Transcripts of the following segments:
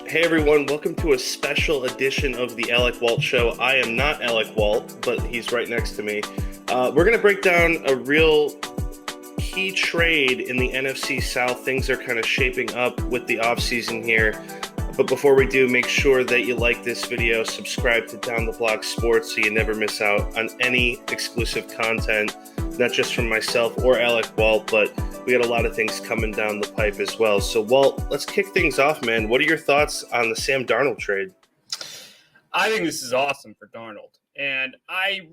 Hey everyone, welcome to a special edition of the Alec Walt Show. I am not Alec Walt, but he's right next to me. We're going to break down a real key trade in the NFC South. Things are kind of shaping up with the offseason here. But before we do, make sure that you like this video, subscribe to Down the Block Sports so you never miss out on any exclusive content, not just from myself or Alec Walt, but we got a lot of things coming down the pipe as well. So, Walt, let's kick things off, man. What are your thoughts on the Sam Darnold trade? I think this is awesome for Darnold. And I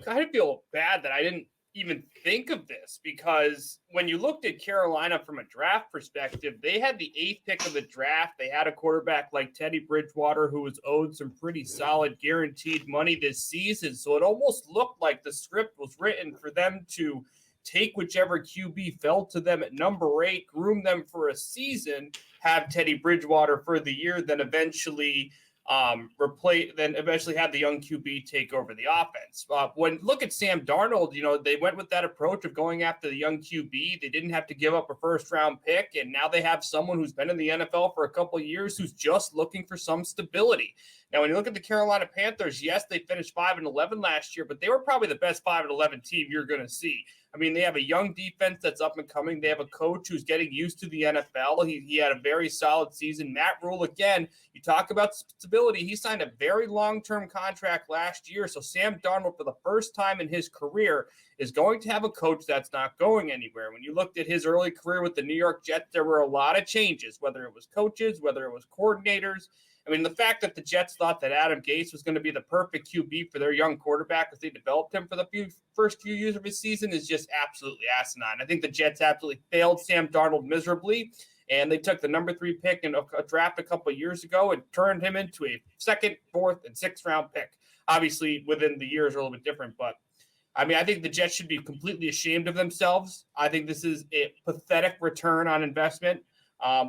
kind of feel bad that I didn't even think of this, because when you looked at Carolina from a draft perspective, they had the 8th pick of the draft. They had a quarterback like Teddy Bridgewater who was owed some pretty solid guaranteed money this season. So it almost looked like the script was written for them to take whichever QB fell to them at number 8, groom them for a season, have Teddy Bridgewater for the year, then eventually have the young QB take over the offense. When look at Sam Darnold, they went with that approach of going after the young QB. They didn't have to give up a first-round pick, and now they have someone who's been in the NFL for a couple of years who's just looking for some stability. Now, when you look at the Carolina Panthers, yes, they finished 5-11 last year, but they were probably the best 5-11 team you're going to see. I mean, they have a young defense that's up and coming. They have a coach who's getting used to the NFL. He had a very solid season. Matt Rhule, again, you talk about stability. He signed a very long-term contract last year. So Sam Darnold, for the first time in his career, is going to have a coach that's not going anywhere. When you looked at his early career with the New York Jets, there were a lot of changes, whether it was coaches, whether it was coordinators. I mean, the fact that the Jets thought that Adam Gase was going to be the perfect QB for their young quarterback as they developed him for the first few years of his season is just absolutely asinine. I think the Jets absolutely failed Sam Darnold miserably, and they took the number 3 pick in a draft a couple of years ago and turned him into a 2nd, 4th, and 6th round pick. Obviously, within the years are a little bit different, but I mean, I think the Jets should be completely ashamed of themselves. I think this is a pathetic return on investment.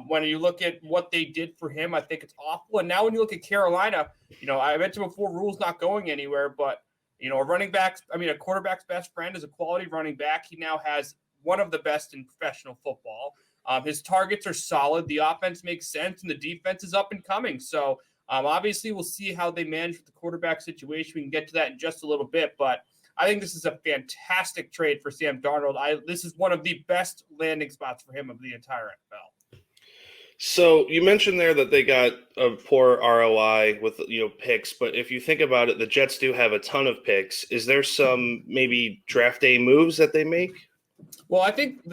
When you look at what they did for him, I think it's awful. And now when you look at Carolina, I mentioned before, Rhule's not going anywhere, but, a quarterback's best friend is a quality running back. He now has one of the best in professional football. His targets are solid. The offense makes sense, and the defense is up and coming. So, obviously, we'll see how they manage with the quarterback situation. We can get to that in just a little bit, but I think this is a fantastic trade for Sam Darnold. This is one of the best landing spots for him of the entire NFL. So you mentioned there that they got a poor ROI with picks, but if you think about it, the Jets do have a ton of picks. Is there some maybe draft day moves that they make? Well, I think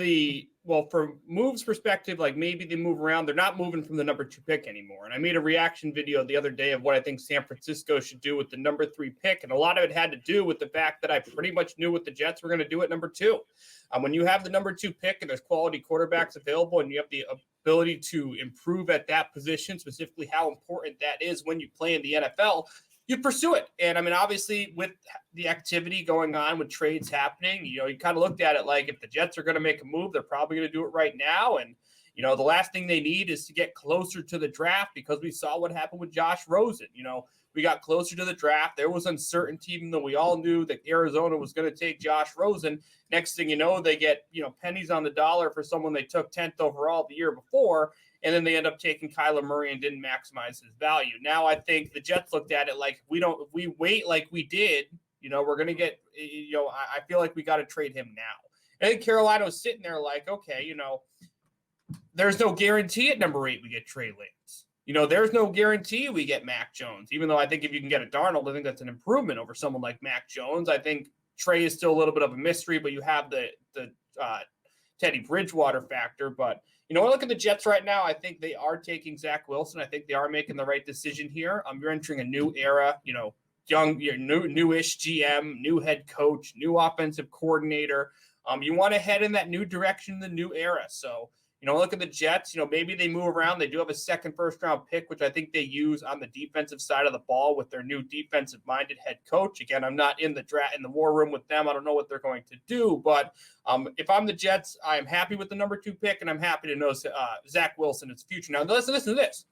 from moves perspective, like maybe they move around. They're not moving from the number 2 pick anymore. And I made a reaction video the other day of what I think San Francisco should do with the number 3 pick. And a lot of it had to do with the fact that I pretty much knew what the Jets were going to do at number 2. When you have the number 2 pick and there's quality quarterbacks available and you have the ability to improve at that position, specifically how important that is when you play in the NFL, you pursue it. And I mean, obviously, with the activity going on, with trades happening, you kind of looked at it like if the Jets are going to make a move, they're probably going to do it right now. And, the last thing they need is to get closer to the draft, because we saw what happened with Josh Rosen. We got closer to the draft. There was uncertainty, even though we all knew that Arizona was going to take Josh Rosen. Next thing you know, they get, pennies on the dollar for someone they took 10th overall the year before. And then they end up taking Kyler Murray and didn't maximize his value. Now I think the Jets looked at it like, if we wait like we did, we're going to get, I feel like we got to trade him now. I think Carolina was sitting there like, okay, there's no guarantee at number 8 we get Trey Lance. There's no guarantee we get Mac Jones, even though I think if you can get a Darnold, I think that's an improvement over someone like Mac Jones. I think Trey is still a little bit of a mystery, but you have the Teddy Bridgewater factor. But, I look at the Jets right now. I think they are taking Zach Wilson. I think they are making the right decision here. You're entering a new era, young, newish GM, new head coach, new offensive coordinator. You want to head in that new direction, the new era. So, look at the Jets. Maybe they move around. They do have a 2nd first-round pick, which I think they use on the defensive side of the ball with their new defensive-minded head coach. Again, I'm not in the war room with them. I don't know what they're going to do. But if I'm the Jets, I am happy with the number 2 pick, and I'm happy to know Zach Wilson is future. Now, listen to this.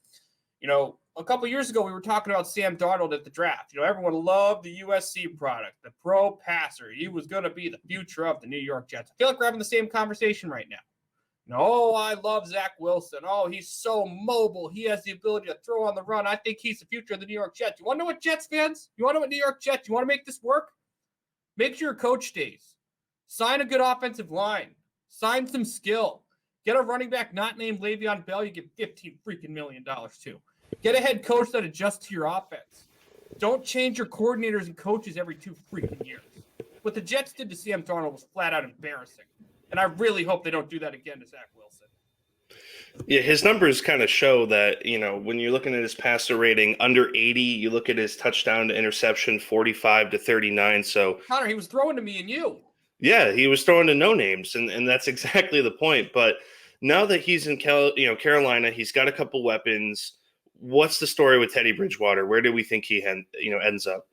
A couple years ago, we were talking about Sam Darnold at the draft. Everyone loved the USC product, the pro passer. He was going to be the future of the New York Jets. I feel like we're having the same conversation right now. No, I love Zach Wilson. Oh, he's so mobile. He has the ability to throw on the run. I think he's the future of the New York Jets. You want to know what Jets fans? You want to know what New York Jets? You want to make this work? Make sure your coach stays. Sign a good offensive line. Sign some skill. Get a running back not named Le'Veon Bell. You get $15 freaking million to. Get a head coach that adjusts to your offense. Don't change your coordinators and coaches every 2 freaking years. What the Jets did to Sam Darnold was flat out embarrassing. And I really hope they don't do that again to Zach Wilson. Yeah, his numbers kind of show that, when you're looking at his passer rating under 80, you look at his touchdown to interception 45 to 39. So, Connor, he was throwing to me and you. Yeah, he was throwing to no names, and that's exactly the point. But now that he's in Carolina, he's got a couple weapons. What's the story with Teddy Bridgewater? Where do we think he ends up?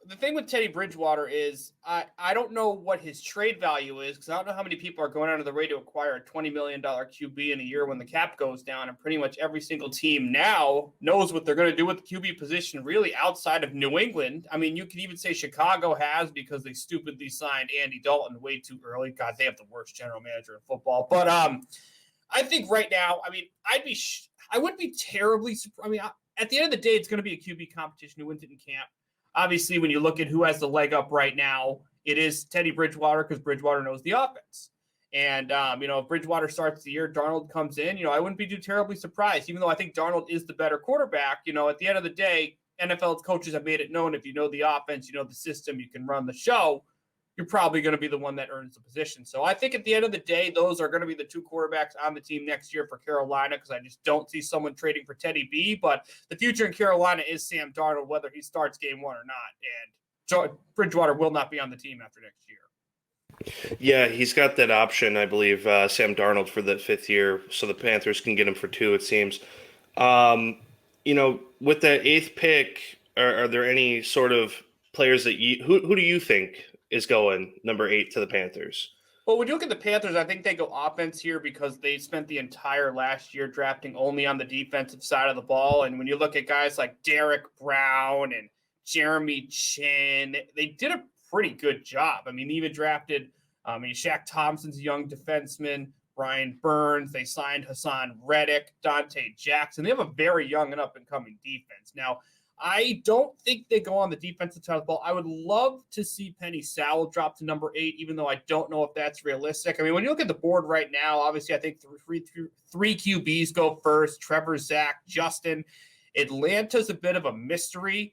The thing with Teddy Bridgewater is I don't know what his trade value is, because I don't know how many people are going out of the way to acquire a $20 million QB in a year when the cap goes down, and pretty much every single team now knows what they're going to do with the QB position, really outside of New England. I mean, you could even say Chicago has, because they stupidly signed Andy Dalton way too early. God, they have the worst general manager in football. But I think right now, I mean, I wouldn't be terribly surprised. I mean, at the end of the day, it's going to be a QB competition who wins it in camp. Obviously, when you look at who has the leg up right now, it is Teddy Bridgewater, because Bridgewater knows the offense. And, if Bridgewater starts the year, Darnold comes in, I wouldn't be too terribly surprised, even though I think Darnold is the better quarterback. At the end of the day, NFL coaches have made it known if you know the offense, you know the system, you can run the show, you're probably going to be the one that earns the position. So I think at the end of the day, those are going to be the 2 quarterbacks on the team next year for Carolina, because I just don't see someone trading for Teddy B. But the future in Carolina is Sam Darnold, whether he starts game 1 or not. And Bridgewater will not be on the team after next year. Yeah, he's got that option, I believe, Sam Darnold for the 5th year, so the Panthers can get him for 2, it seems. With the 8th pick, are there any sort of players that who do you think is going number 8 to the Panthers? Well, when you look at the Panthers, I think they go offense here because they spent the entire last year drafting only on the defensive side of the ball. And when you look at guys like Derek Brown and Jeremy Chin, they did a pretty good job. I mean, they even drafted Shaq Thompson's a young defenseman, Brian Burns. They signed Hassan Reddick, Dante Jackson. They have a very young and up-and-coming defense. Now, I don't think they go on the defensive side of the ball. I would love to see Penny Sowell drop to number 8, even though I don't know if that's realistic. I mean, when you look at the board right now, obviously I think three QBs go first: Trevor, Zach, Justin. Atlanta's a bit of a mystery.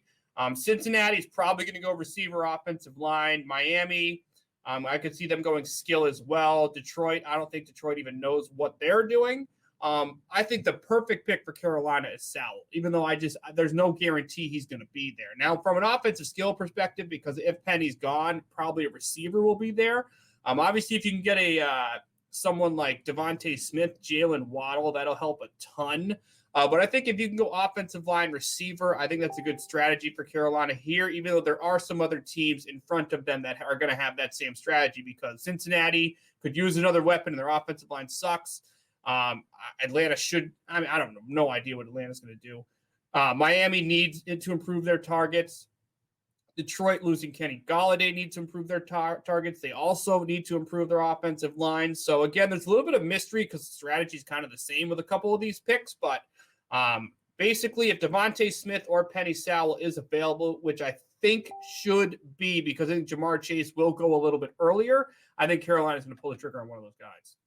Cincinnati's probably going to go receiver, offensive line. Miami, I could see them going skill as well. Detroit, I don't think Detroit even knows what they're doing. I think the perfect pick for Carolina is Sowell, even though there's no guarantee he's going to be there. Now, from an offensive skill perspective, because if Penny's gone, probably a receiver will be there. Obviously, if you can get someone like Devontae Smith, Jalen Waddle, that'll help a ton. But I think if you can go offensive line receiver, I think that's a good strategy for Carolina here, even though there are some other teams in front of them that are going to have that same strategy, because Cincinnati could use another weapon and their offensive line sucks. Atlanta I don't know, no idea what Atlanta's going to do. Miami needs it to improve their targets. Detroit losing Kenny Golladay needs to improve their targets. They also need to improve their offensive line. So again, there's a little bit of mystery because the strategy is kind of the same with a couple of these picks, but basically if Devontae Smith or Penny Sowell is available, which I think should be, because I think Jamar Chase will go a little bit earlier, I think Carolina's going to pull the trigger on one of those guys.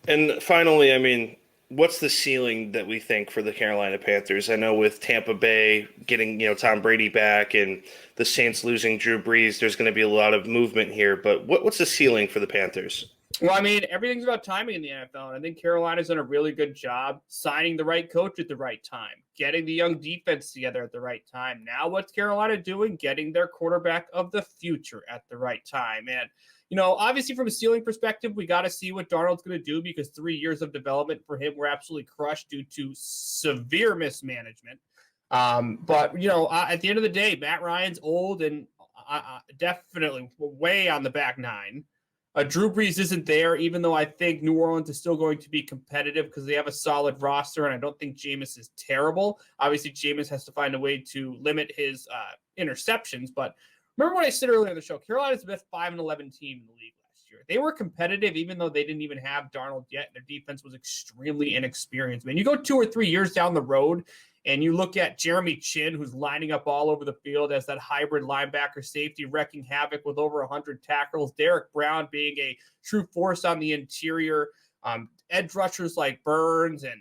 And finally, I mean, what's the ceiling that we think for the Carolina Panthers? I know with Tampa Bay getting, Tom Brady back and the Saints losing Drew Brees, there's going to be a lot of movement here. But what's the ceiling for the Panthers? Well, I mean, everything's about timing in the NFL. And I think Carolina's done a really good job signing the right coach at the right time, getting the young defense together at the right time. Now what's Carolina doing? Getting their quarterback of the future at the right time. And obviously from a ceiling perspective, we got to see what Darnold's going to do, because 3 years of development for him were absolutely crushed due to severe mismanagement. But at the end of the day, Matt Ryan's old and definitely way on the back nine. Drew Brees isn't there, even though I think New Orleans is still going to be competitive because they have a solid roster, and I don't think Jameis is terrible. Obviously, Jameis has to find a way to limit his interceptions, but remember what I said earlier in the show, Carolina's the best 5-11 team in the league last last year. They were competitive, even though they didn't even have Darnold yet. Their defense was extremely inexperienced. Man, you go 2 or 3 years down the road, and you look at Jeremy Chin, who's lining up all over the field as that hybrid linebacker safety, wrecking havoc with over 100 tackles. Derek Brown being a true force on the interior. Edge rushers like Burns and,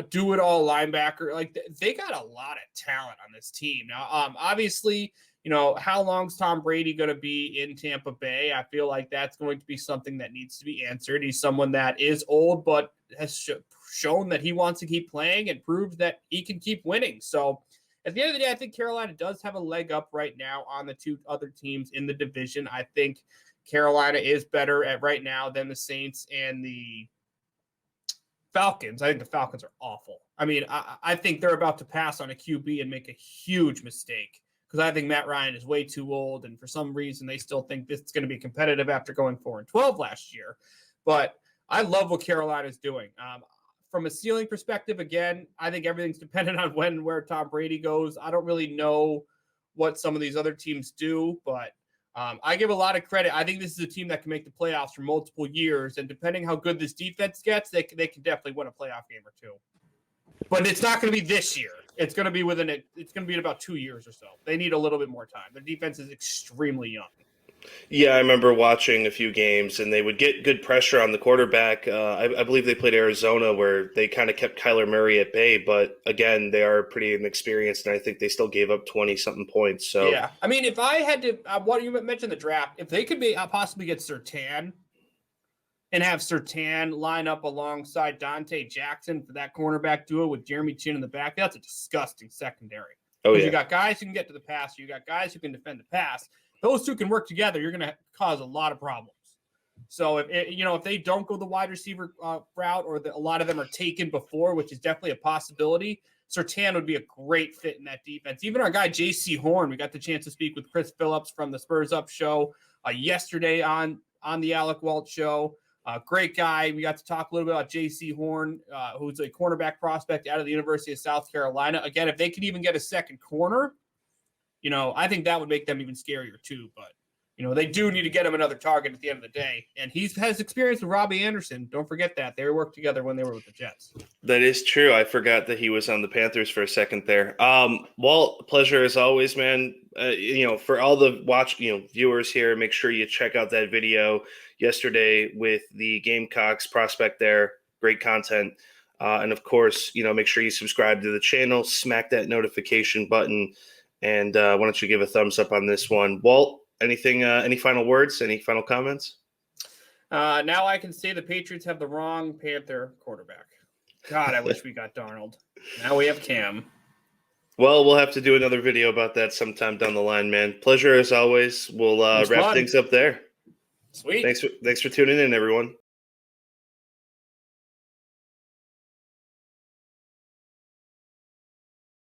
do-it-all linebacker. Like, they got a lot of talent on this team. Now, obviously, how long's Tom Brady going to be in Tampa Bay? I feel like that's going to be something that needs to be answered. He's someone that is old, but has shown that he wants to keep playing and proved that he can keep winning. So at the end of the day, I think Carolina does have a leg up right now on the 2 other teams in the division. I think Carolina is better at right now than the Saints and the Falcons. I think the Falcons are awful. I mean, I think they're about to pass on a QB and make a huge mistake, because I think Matt Ryan is way too old, and for some reason they still think this is going to be competitive after going 4-12 last year. But I love what Carolina is doing. From a ceiling perspective, again, I think everything's dependent on where Tom Brady goes. I don't really know what some of these other teams do, but I give a lot of credit. I think this is a team that can make the playoffs for multiple years, and depending how good this defense gets, they can definitely win a playoff game or 2. But it's not going to be this year. It's going to be in about 2 years or so. They need a little bit more time. Their defense is extremely young. Yeah, I remember watching a few games, and they would get good pressure on the quarterback. I believe they played Arizona, where they kind of kept Kyler Murray at bay. But again, they are pretty inexperienced, and I think they still gave up 20-something points. So yeah, I mean, if I had to, what you mentioned the draft, if they could possibly get Surtain and have Surtain line up alongside Dante Jackson for that cornerback duo with Jeremy Chin in the back, that's a disgusting secondary. Oh, yeah. You got guys who can get to the pass. You got guys who can defend the pass. Those 2 can work together. You're going to cause a lot of problems. So if they don't go the wide receiver route, or a lot of them are taken before, which is definitely a possibility, Surtain would be a great fit in that defense. Even our guy J.C. Horn, we got the chance to speak with Chris Phillips from the Spurs Up show yesterday on the Alec Walt show. Great guy. We got to talk a little bit about J.C. Horn, who's a cornerback prospect out of the University of South Carolina. Again, if they can even get a second corner, I think that would make them even scarier too. But, they do need to get him another target at the end of the day. And he has experience with Robbie Anderson. Don't forget that. They worked together when they were with the Jets. That is true. I forgot that he was on the Panthers for a second there. Walt, pleasure as always, man. For all the viewers here, make sure you check out that video yesterday with the Gamecocks prospect there. Great content. And of course, make sure you subscribe to the channel, smack that notification button. And why don't you give a thumbs up on this one? Walt, anything, any final words, any final comments? Now I can say the Patriots have the wrong Panther quarterback. God, I wish we got Darnold. Now we have Cam. Well, we'll have to do another video about that sometime down the line, man. Pleasure as always. We'll wrap things up there. Sweet. Thanks for tuning in, everyone.